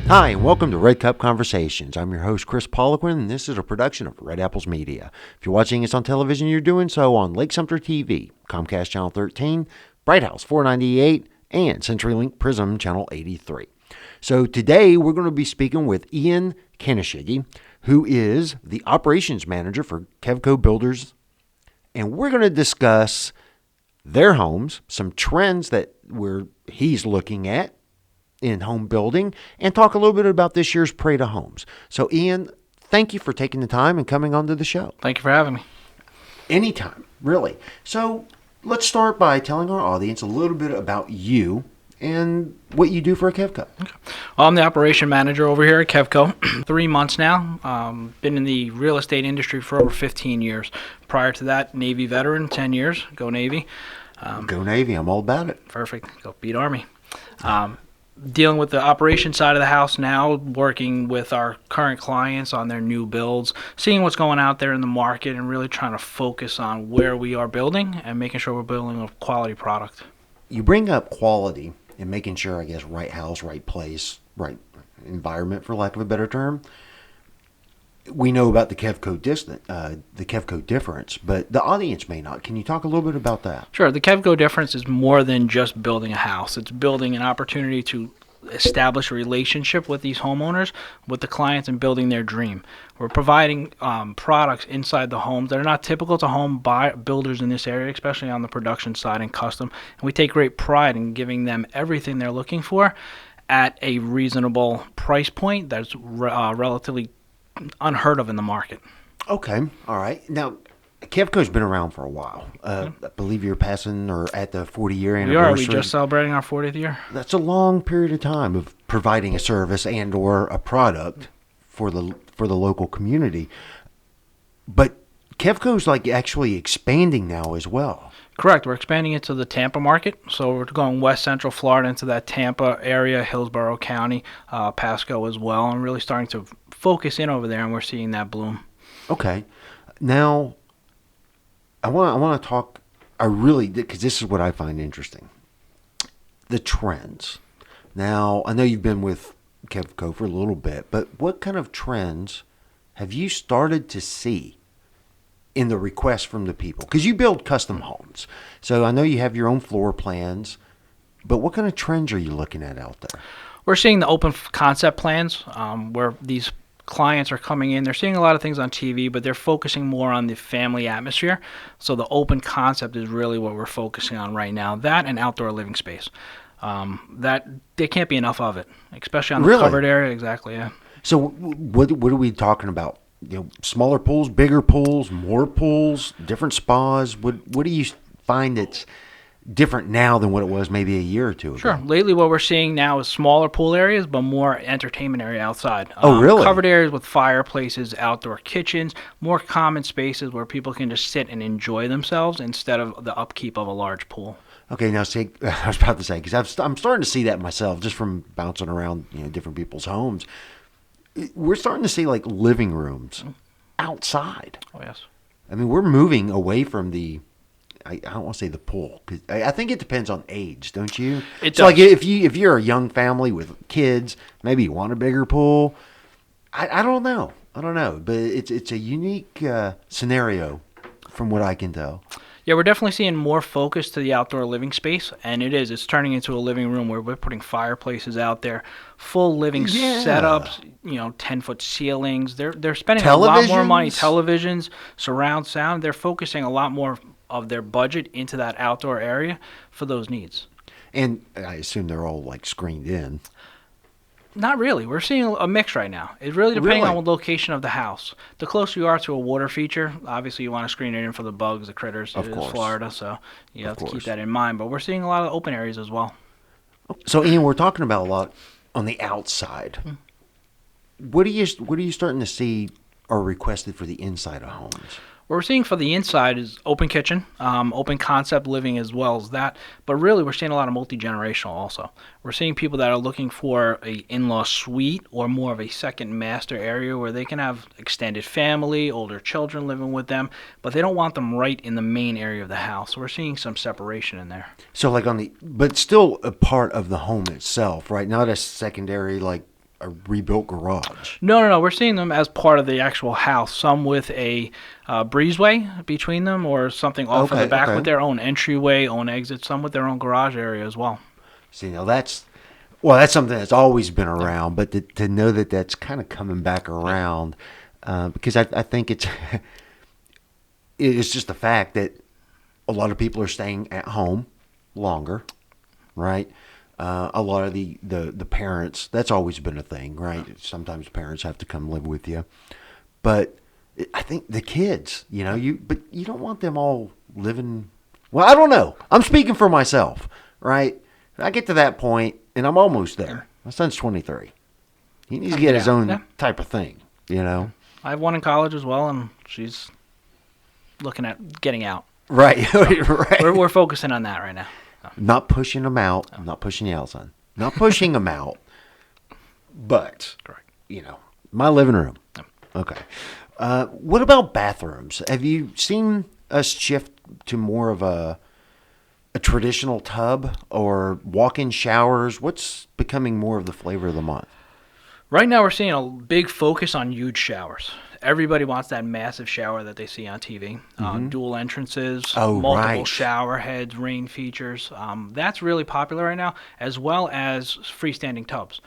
Hi, and welcome to Red Cup Conversations. I'm your host, Kris Poliquin, and this is a production of Red Apples Media. If you're watching us on television, you're doing so on Lake Sumter TV, Comcast Channel 13, Bright House 498, and CenturyLink Prism Channel 83. So today we're going to be speaking with Ian Kaneshige, who is the Operations Manager for Kevco Builders, and we're going to discuss their homes, some trends that he's looking at in home building, and talk a little bit about this year's Parade of Homes. So, Ian, thank you for taking the time and coming onto the show. Thank you for having me. Anytime, really. So, let's start by telling our audience a little bit about you and what you do for a Kevco. Okay. Well, I'm the operation manager over here at Kevco. 3 months now. Been in the real estate industry for over 15 years. Prior to that, Navy veteran, 10 years. Go Navy. Go Navy. I'm all about it. Perfect. Go beat Army. Dealing with the operation side of the house now, working with our current clients on their new builds, seeing what's going out there in the market, and really trying to focus on where we are building and making sure we're building a quality product. You bring up quality and making sure, I guess, right house, right place, right environment, for lack of a better term. We know about the Kevco difference, but the audience may not. Can you talk a little bit about that? Sure. The Kevco difference is more than just building a house. It's building an opportunity to establish a relationship with these homeowners, with the clients, and building their dream. We're providing products inside the homes that are not typical to home builders in this area, especially on the production side and custom. And we take great pride in giving them everything they're looking for at a reasonable price point that's relatively unheard of in the market. Okay, all right. Now, Kevco's been around for a while. I believe you're passing or at the 40-year anniversary. We just celebrating our 40th year. That's a long period of time of providing a service and or a product for the local community. But Kevco's like actually expanding now as well. Correct. We're expanding into the Tampa market. So we're going west central Florida into that Tampa area, Hillsborough County, Pasco as well, and really starting to focus in over there, and we're seeing that bloom. Okay. Now, I want to talk, because this is what I find interesting. The trends. Now, I know you've been with Kevco for a little bit, but what kind of trends have you started to see in the requests from the people? Because you build custom homes. So I know you have your own floor plans, but what kind of trends are you looking at out there? We're seeing the open concept plans where these clients are coming in. They're seeing a lot of things on TV, but they're focusing more on the family atmosphere. So the open concept is really what we're focusing on right now. That and outdoor living space. That there can't be enough of it, especially on the covered area. Exactly, yeah. So what are we talking about? You know, smaller pools, bigger pools, more pools, different spas. What do you find that's different now than what it was maybe a year or two ago? Sure. Lately, what we're seeing now is smaller pool areas, but more entertainment area outside. Oh, really? Covered areas with fireplaces, outdoor kitchens, more common spaces where people can just sit and enjoy themselves instead of the upkeep of a large pool. Okay, now see, I was about to say, because I'm starting to see that myself just from bouncing around, different people's homes. We're starting to see like living rooms outside. Oh, yes. I mean, we're moving away from I don't want to say the pool, because I think it depends on age, don't you? It so does. Like if you're a young family with kids, maybe you want a bigger pool. I don't know, but it's a unique scenario from what I can tell. Yeah, we're definitely seeing more focus to the outdoor living space, and it's turning into a living room where we're putting fireplaces out there, full living setups, 10-foot ceilings. They're spending a lot more money, televisions, surround sound. They're focusing a lot more of their budget into that outdoor area for those needs. And I assume they're all like screened in. Not really. We're seeing a mix right now. It's really depending on the location of the house. The closer you are to a water feature, obviously you want to screen it in for the bugs, the critters. It is Florida, so you have to keep that in mind. But we're seeing a lot of open areas as well. So, Ian, we're talking about a lot on the outside. What are you starting to see are requested for the inside of homes? What we're seeing for the inside is open kitchen, open concept living as well as that. But really, we're seeing a lot of multi-generational also. We're seeing people that are looking for a in-law suite or more of a second master area where they can have extended family, older children living with them, but they don't want them right in the main area of the house. So we're seeing some separation in there. So like but still a part of the home itself, right? Not a secondary, like a rebuilt garage. No. We're seeing them as part of the actual house. Some with a breezeway between them, or something off of the back with their own entryway, own exit. Some with their own garage area as well. See, now that's something that's always been around, but to know that that's kind of coming back around, because I think it's just the fact that a lot of people are staying at home longer, right? A lot of the parents, that's always been a thing, right? Sometimes parents have to come live with you. But I think the kids, but you don't want them all living, well, I don't know. I'm speaking for myself, right? I get to that point, and I'm almost there. My son's 23. He needs to get his own type of thing, I have one in college as well, and she's looking at getting out. Right, so right. We're focusing on that right now. So. Not pushing them out. I'm not pushing you out, son. Not pushing them out. But, correct. My living room. Okay. What about bathrooms? Have you seen us shift to more of a traditional tub or walk-in showers? What's becoming more of the flavor of the month? Right now, we're seeing a big focus on huge showers. Everybody wants that massive shower that they see on TV. Dual entrances, multiple shower heads, rain features. That's really popular right now, as well as freestanding tubs.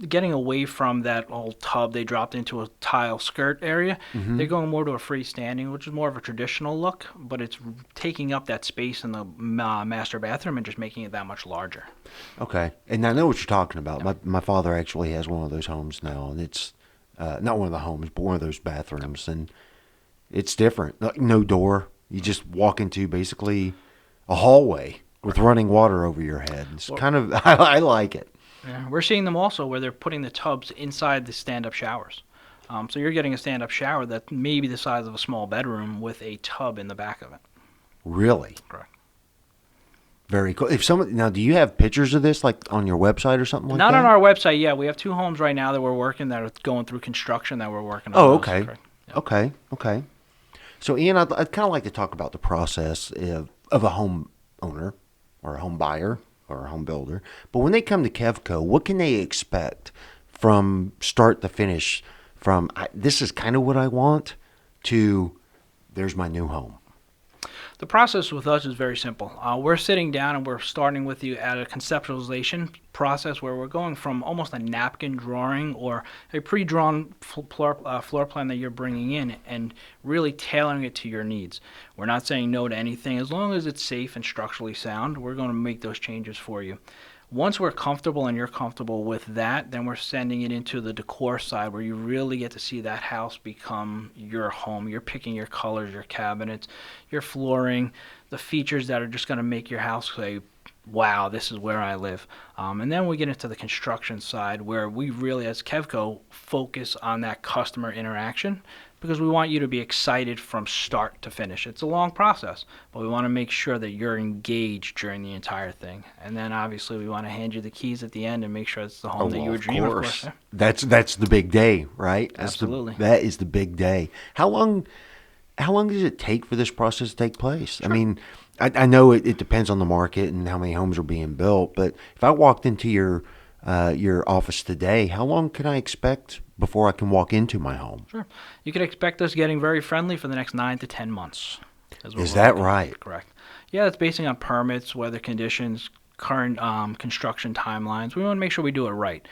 Getting away from that old tub they dropped into a tile skirt area, they're going more to a freestanding, which is more of a traditional look, but it's taking up that space in the master bathroom and just making it that much larger. Okay. And I know what you're talking about. Yeah. My father actually has one of those homes now, and it's not one of the homes, but one of those bathrooms, and it's different. No door. You just walk into basically a hallway with running water over your head. It's kind of, I like it. Yeah, we're seeing them also where they're putting the tubs inside the stand-up showers. So you're getting a stand-up shower that's maybe the size of a small bedroom with a tub in the back of it. Really? Correct. Very cool. Now, do you have pictures of this, like on your website or something like that? Not on our website. Yeah, we have 2 homes right now that we're working that are going through construction that we're working on. Oh, okay. Yeah. Okay. So, Ian, I'd kind of like to talk about the process of a home owner or a home buyer or a home builder. But when they come to Kevco, what can they expect from start to finish? From this is kind of what I want to there's my new home. The process with us is very simple. We're sitting down and we're starting with you at a conceptualization process where we're going from almost a napkin drawing or a pre-drawn floor plan that you're bringing in and really tailoring it to your needs. We're not saying no to anything. As long as it's safe and structurally sound, we're going to make those changes for you. Once we're comfortable and you're comfortable with that, then we're sending it into the decor side where you really get to see that house become your home. You're picking your colors, your cabinets, your flooring, the features that are just going to make your house say, wow, this is where I live. And then we get into the construction side where we really, as Kevco, focus on that customer interaction because we want you to be excited from start to finish. It's a long process, but we want to make sure that you're engaged during the entire thing. And then obviously we want to hand you the keys at the end and make sure it's the home that you were dreaming of. Course. That's the big day, right? Absolutely. That is the big day. How long does it take for this process to take place? Sure. I mean, I know it depends on the market and how many homes are being built, but if I walked into your office today, how long can I expect before I can walk into my home? Sure. You can expect us getting very friendly for the next 9 to 10 months. Is that right? Correct. Yeah, it's based on permits, weather conditions, current construction timelines. We want to make sure we do it right.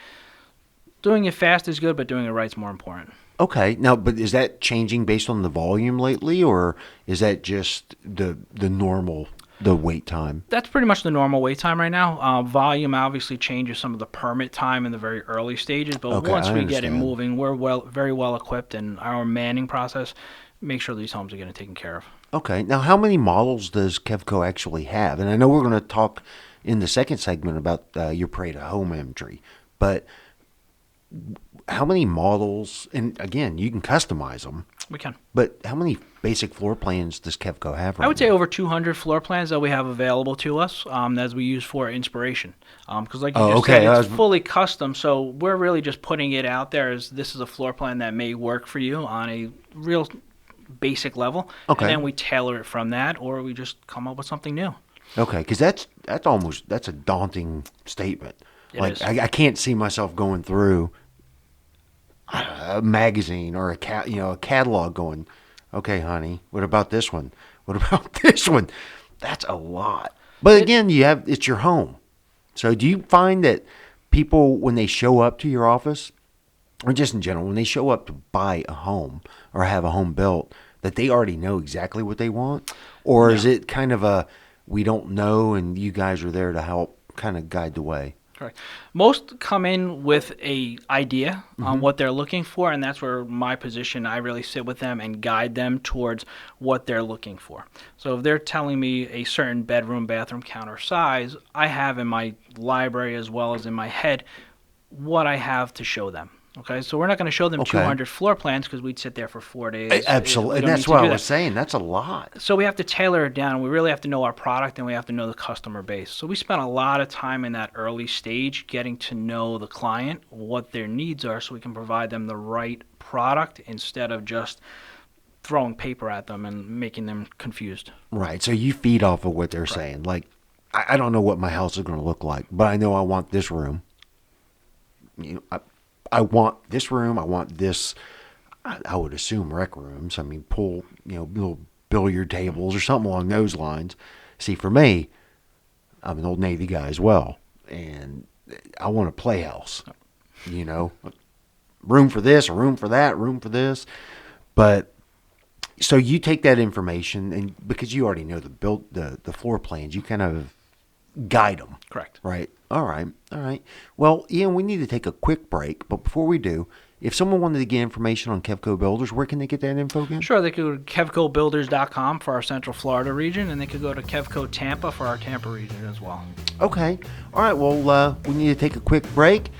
Doing it fast is good, but doing it right is more important. Okay. Now, but is that changing based on the volume lately, or is that just the normal, the wait time? That's pretty much the normal wait time right now. Volume obviously changes some of the permit time in the very early stages, but once we get it moving, we're very well equipped, and our manning process makes sure these homes are getting taken care of. Okay. Now, how many models does Kevco actually have? And I know we're going to talk in the second segment about your parade of home imagery, but how many models, and again, you can customize them. We can. But how many basic floor plans does Kevco have right now? I would say over 200 floor plans that we have available to us as we use for inspiration. Because like you just said, it's fully custom, so we're really just putting it out there as this is a floor plan that may work for you on a real basic level. Okay. And then we tailor it from that, or we just come up with something new. Okay, because that's a daunting statement. I can't see myself going through a magazine or a catalog going, okay, honey, what about this one? What about this one? That's a lot. But again, it's your home. So do you find that people, when they show up to your office, or just in general, when they show up to buy a home or have a home built, that they already know exactly what they want? Or is it kind of we don't know and you guys are there to help kind of guide the way? Correct. Most come in with a idea on what they're looking for, and that's where my position, I really sit with them and guide them towards what they're looking for. So if they're telling me a certain bedroom, bathroom counter size, I have in my library as well as in my head what I have to show them. Okay, so we're not going to show them 200 floor plans because we'd sit there for 4 days. Absolutely, and that's what I was saying. That's a lot. So we have to tailor it down. We really have to know our product, and we have to know the customer base. So we spent a lot of time in that early stage getting to know the client, what their needs are, so we can provide them the right product instead of just throwing paper at them and making them confused. Right, so you feed off of what they're saying. Like, I don't know what my house is going to look like, but I know I want this room. I want this room. I want this, I would assume, rec rooms. I mean, pool, little billiard tables or something along those lines. See, for me, I'm an old Navy guy as well, and I want a playhouse. Room for this, a room for that, room for this. But so you take that information, and because you already know the floor plans, you kind of guide them. Correct. Right. All right. Well, Ian, we need to take a quick break, but before we do, if someone wanted to get information on Kevco Builders, where can they get that info again? Sure, they could go to KevcoBuilders.com for our Central Florida region, and they could go to Kevco Tampa for our Tampa region as well. Okay. All right. Well, we need to take a quick break.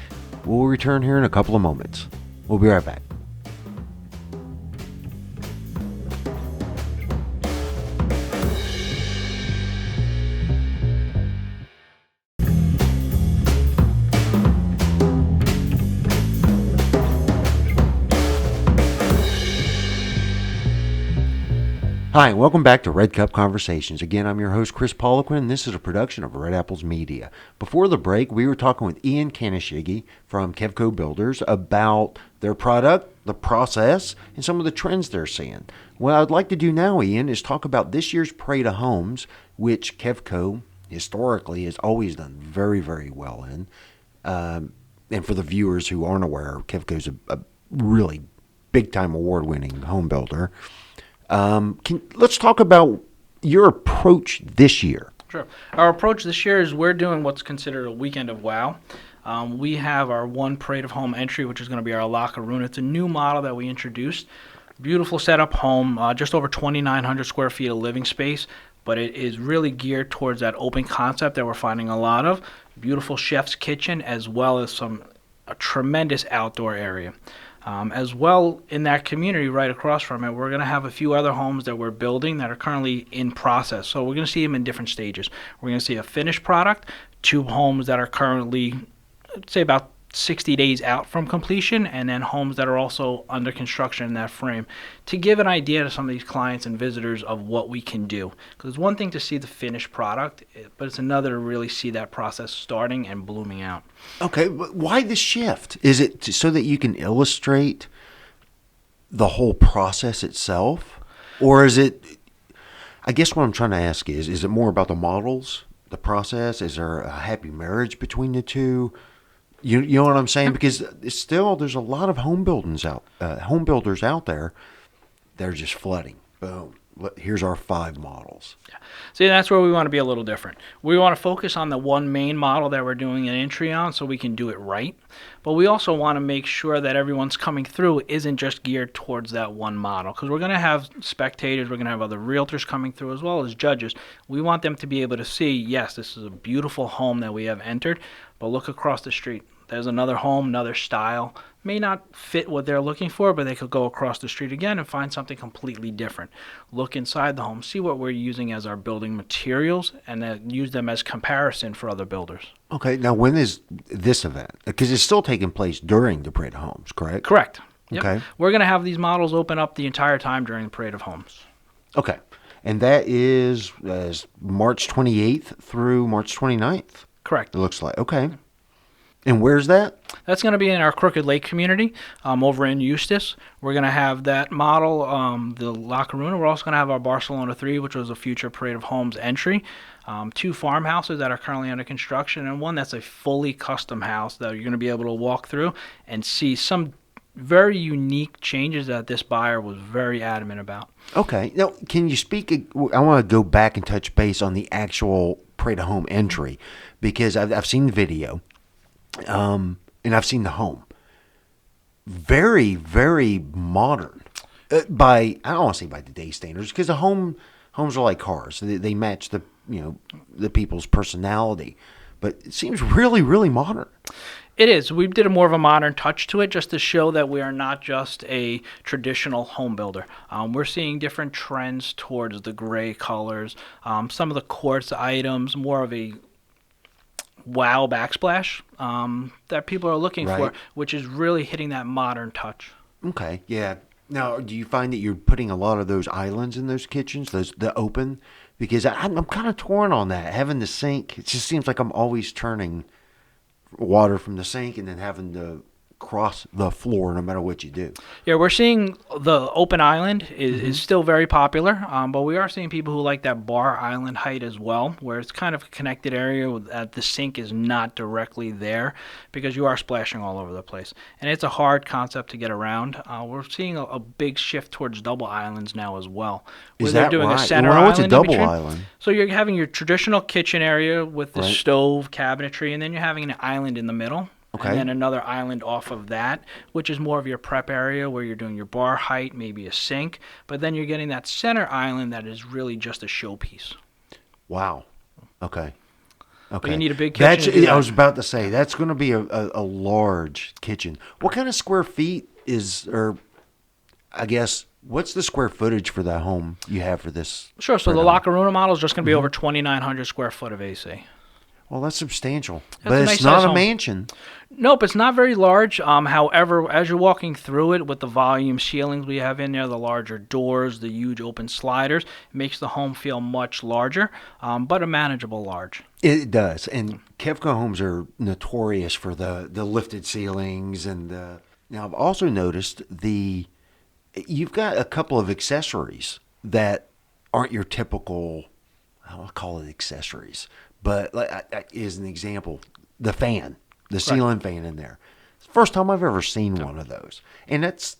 We'll return here in a couple of moments. We'll be right back. Hi, and welcome back to Red Cup Conversations. Again, I'm your host, Kris Poliquin, and this is a production of Red Apples Media. Before the break, we were talking with Ian Kaneshige from Kevco Builders about their product, the process, and some of the trends they're seeing. What I'd like to do now, Ian, is talk about this year's Parade of Homes, which Kevco historically has always done very, very well in. And for the viewers who aren't aware, Kevco's a really big-time award-winning home builder. Let's talk about your approach this year. Sure. Our approach this year is we're doing what's considered a weekend of wow. We have our one Parade of Home entry, which is going to be our locker room. It's a new model that we introduced. Beautiful setup home, just over 2,900 square feet of living space, but it is really geared towards that open concept that we're finding a lot of. Beautiful chef's kitchen, as well as a tremendous outdoor area. As well, in that community right across from it, we're going to have a few other homes that we're building that are currently in process. So we're going to see them in different stages. We're going to see a finished product, 2 homes that are currently, I'd say, about 60 days out from completion, and then homes that are also under construction in that frame, to give an idea to some of these clients and visitors of what we can do. Because it's one thing to see the finished product, but it's another to really see that process starting and blooming out. Okay, but why the shift? Is it so that you can illustrate the whole process itself? Or is it, I guess what I'm trying to ask is it more about the models, the process? Is there a happy marriage between the two? You know what I'm saying? Because still, there's a lot of home builders out there. They're just flooding. Boom. Here's our 5 models. Yeah. See, that's where we want to be a little different. We want to focus on the one main model that we're doing an entry on so we can do it right. But we also want to make sure that everyone's coming through isn't just geared towards that one model. Because we're going to have spectators, we're going to have other realtors coming through as well as judges. We want them to be able to see, yes, this is a beautiful home that we have entered, but look across the street. There's another home, another style. May not fit what they're looking for, but they could go across the street again and find something completely different. Look inside the home, see what we're using as our building materials, and then use them as comparison for other builders. Okay, now when is this event? Because it's still taking place during the Parade of Homes, correct? Correct. Yep. Okay. We're going to have these models open up the entire time during the Parade of Homes. Okay. And that is March 28th through March 29th? Correct. It looks like. Okay. And where's that? That's going to be in our Crooked Lake community over in Eustis. We're going to have that model, the La Coruna. We're also going to have our Barcelona 3, which was a future Parade of Homes entry. 2 farmhouses that are currently under construction, and one that's a fully custom house that you're going to be able to walk through and see some very unique changes that this buyer was very adamant about. Okay. Now, can you speak? I want to go back and touch base on the actual Parade of Home entry, because I've seen the video, and I've seen the home. Very, very modern. I don't want to say by today's standards, because homes are like cars. They match the people's personality, but it seems really, really modern. It is. We did a more of a modern touch to it just to show that we are not just a traditional home builder. We're seeing different trends towards the gray colors, some of the quartz items, more of a wow backsplash that people are looking for, which is really hitting that modern touch. Okay, yeah. Now, do you find that you're putting a lot of those islands in those kitchens, the open? Because I'm kind of torn on that. Having the sink, it just seems like I'm always turning water from the sink and then having to cross the floor no matter what you do. Yeah, we're seeing the open island is still very popular, but we are seeing people who like that bar island height as well, where it's kind of a connected area that the sink is not directly there, because you are splashing all over the place. And it's a hard concept to get around. We're seeing a big shift towards double islands now as well, where Is they're that doing right? a center Well, island what's a in double between. island? So you're having your traditional kitchen area with the Right. stove, cabinetry, and then you're having an island in the middle. Okay. And then another island off of that, which is more of your prep area where you're doing your bar height, maybe a sink. But then you're getting that center island that is really just a showpiece. Wow. Okay. But you need a big kitchen. I was about to say, that's going to be a large kitchen. What kind of square feet what's the square footage for that home you have for this? Sure. So the La Coruna model is just going to be over 2,900 square foot of AC. Well, that's substantial. That's But a it's nice not size a home. mansion. Nope, it's not very large. However, as you're walking through it with the volume ceilings we have in there, the larger doors, the huge open sliders, it makes the home feel much larger, but a manageable large. It does. And Kevco homes are notorious for the lifted ceilings. Now, I've also noticed you've got a couple of accessories that aren't your typical, I'll call it accessories. But as an example, the fan, the ceiling fan in there. It's the first time I've ever seen one of those. And that's,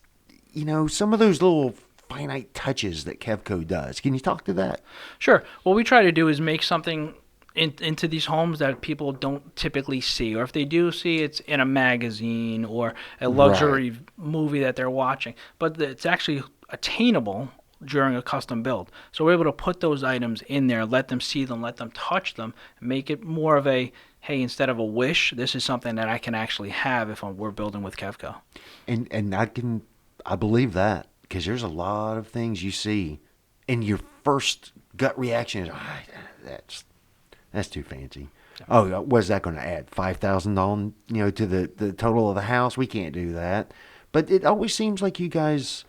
some of those little finite touches that Kevco does. Can you talk to that? Sure. What we try to do is make something into these homes that people don't typically see. Or if they do see, it's in a magazine or a luxury movie that they're watching. But it's actually attainable during a custom build. So we're able to put those items in there, let them see them, let them touch them, make it more of a, hey, instead of a wish, this is something that I can actually have if we're building with Kevco. And I believe that, because there's a lot of things you see and your first gut reaction is, that's too fancy. Oh, what's that going to add? $5,000, to the total of the house? We can't do that. But it always seems like you guys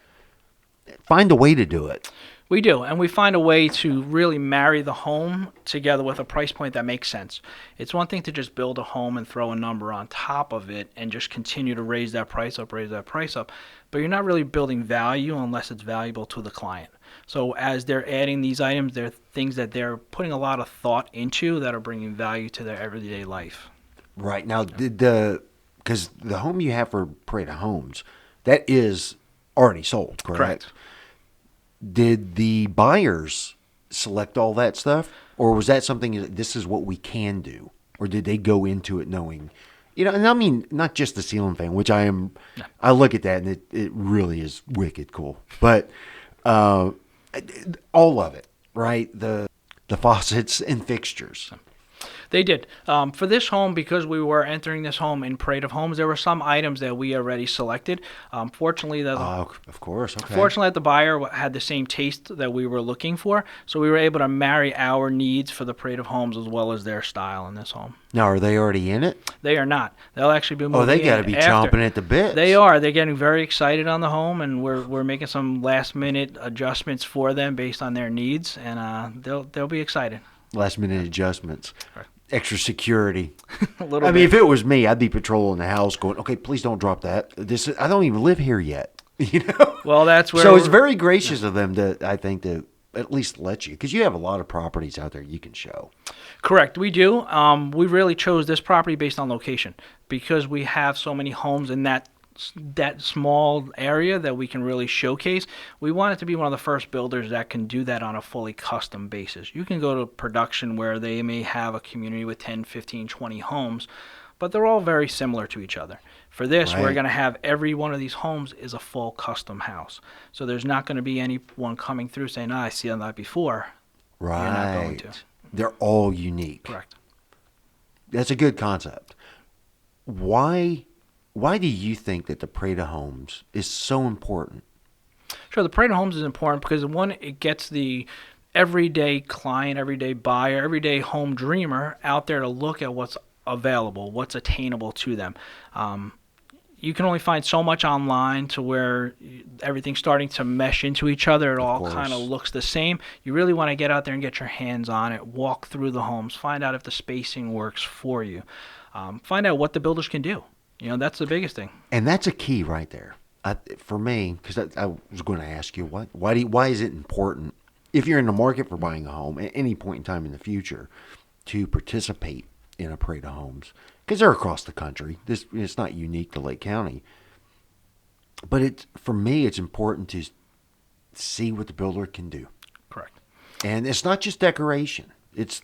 find a way to do it. We do, and we find a way to really marry the home together with a price point that makes sense. It's one thing to just build a home and throw a number on top of it and just continue to raise that price up, but you're not really building value unless it's valuable to the client. So as they're adding these items, they're things that they're putting a lot of thought into that are bringing value to their everyday life. Right. Now, because the home you have for Parade of Homes, that is already sold, correct? Did the buyers select all that stuff? Or was that something that this is what we can do? Or did they go into it knowing, and I mean, not just the ceiling fan, which I look at that and it really is wicked cool. But all of it, right? The faucets and fixtures. They did. For this home, because we were entering this home in Parade of Homes, there were some items that we already selected. Fortunately, of course. Okay. Fortunately, the buyer had the same taste that we were looking for, so we were able to marry our needs for the Parade of Homes as well as their style in this home. Now, are they already in it? They are not. They'll actually be moving. Oh, they got to be chomping at the bit. They are. They're getting very excited on the home, and we're making some last-minute adjustments for them based on their needs, and they'll be excited. Last-minute adjustments. Right. extra security. A little I bit. mean, if it was me, I'd be patrolling the house going, okay, please don't drop that. I don't even live here yet. Well, that's where. So it's very gracious of them to at least let you, because you have a lot of properties out there you can show. Correct, we do. We really chose this property based on location because we have so many homes in that small area that we can really showcase. We want it to be one of the first builders that can do that on a fully custom basis. You can go to production where they may have a community with 10, 15, 20 homes, but they're all very similar to each other. For this, we're Right. going to have every one of these homes is a full custom house. So there's not going to be anyone coming through saying, I see that before. Right. You're not going to. They're all unique. Correct. That's a good concept. Why do you think that the parade of homes is so important? Sure, the parade of homes is important because, one, it gets the everyday client, everyday buyer, everyday home dreamer out there to look at what's available, what's attainable to them. You can only find so much online to where everything's starting to mesh into each other. It all kind of looks the same. You really want to get out there and get your hands on it, walk through the homes, find out if the spacing works for you, find out what the builders can do. That's the biggest thing. And that's a key right there. For me, because I was going to ask you, why is it important, if you're in the market for buying a home at any point in time in the future, to participate in a parade of homes? Because they're across the country. It's not unique to Lake County. But for me, it's important to see what the builder can do. Correct. And it's not just decoration. It's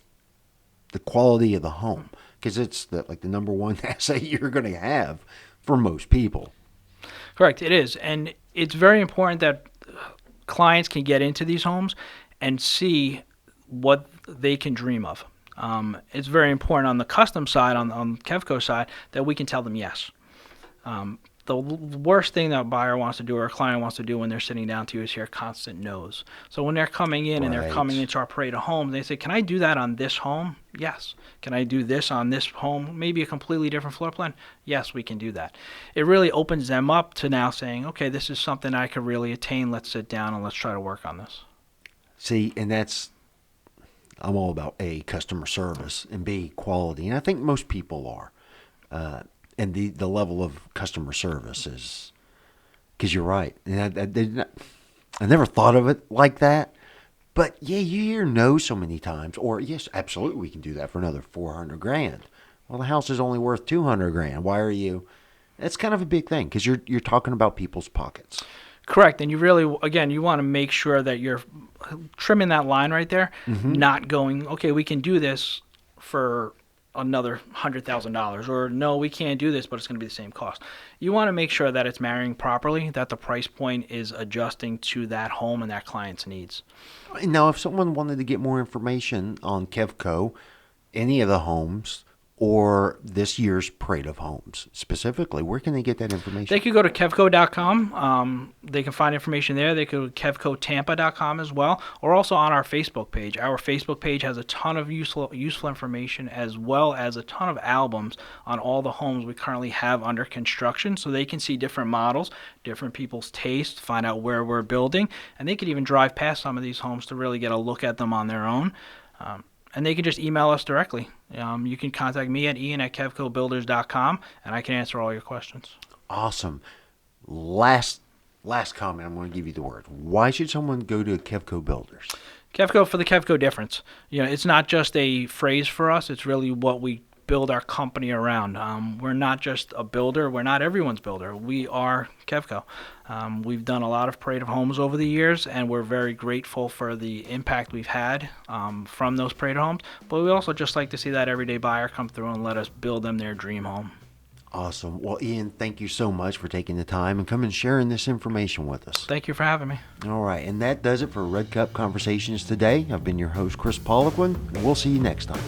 the quality of the home. Because it's the number one asset you're going to have for most people. Correct, it is. And it's very important that clients can get into these homes and see what they can dream of. It's very important on the custom side, on Kevco side, that we can tell them yes. The worst thing that a buyer wants to do or a client wants to do when they're sitting down to you is hear constant no's. So when they're coming in and they're coming into our parade of homes, they say, can I do that on this home? Yes. Can I do this on this home? Maybe a completely different floor plan? Yes, we can do that. It really opens them up to now saying, okay, this is something I could really attain. Let's sit down and let's try to work on this. See, and I'm all about A, customer service, and B, quality. And I think most people are. And the level of customer service is, because you're right. And I never thought of it like that. But yeah, you hear no so many times. Or yes, absolutely, we can do that for another $400,000. Well, the house is only worth $200,000. Why are you? That's kind of a big thing because you're talking about people's pockets. Correct. And you really, again, you want to make sure that you're trimming that line right there, not going, okay, we can do this for another $100,000, or no, we can't do this, but it's going to be the same cost. You want to make sure that it's marrying properly, that the price point is adjusting to that home and that client's needs. Now, if someone wanted to get more information on Kevco, any of the homes, or this year's Parade of Homes specifically, where can they get that information? They could go to kevco.com. They can find information there. They could go to kevcotampa.com as well, or also on our Facebook page. Our Facebook page has a ton of useful information, as well as a ton of albums on all the homes we currently have under construction, so they can see different models, different people's tastes, find out where we're building, and they could even drive past some of these homes to really get a look at them on their own. And they can just email us directly. You can contact me at ian@kevcobuilders.com, and I can answer all your questions. Awesome. Last comment, I'm going to give you the word. Why should someone go to Kevco Builders? Kevco, for the Kevco difference. It's not just a phrase for us. It's really what we build our company around. We're not just a builder. We're not everyone's builder. We are Kevco. We've done a lot of Parade of Homes over the years, and we're very grateful for the impact we've had from those Parade of Homes. But we also just like to see that everyday buyer come through and let us build them their dream home. Awesome. Well, Ian, thank you so much for taking the time and coming and sharing this information with us. Thank you for having me. All right, and that does it for Red Cup Conversations today. I've been your host, Kris Poliquin, and we'll see you next time.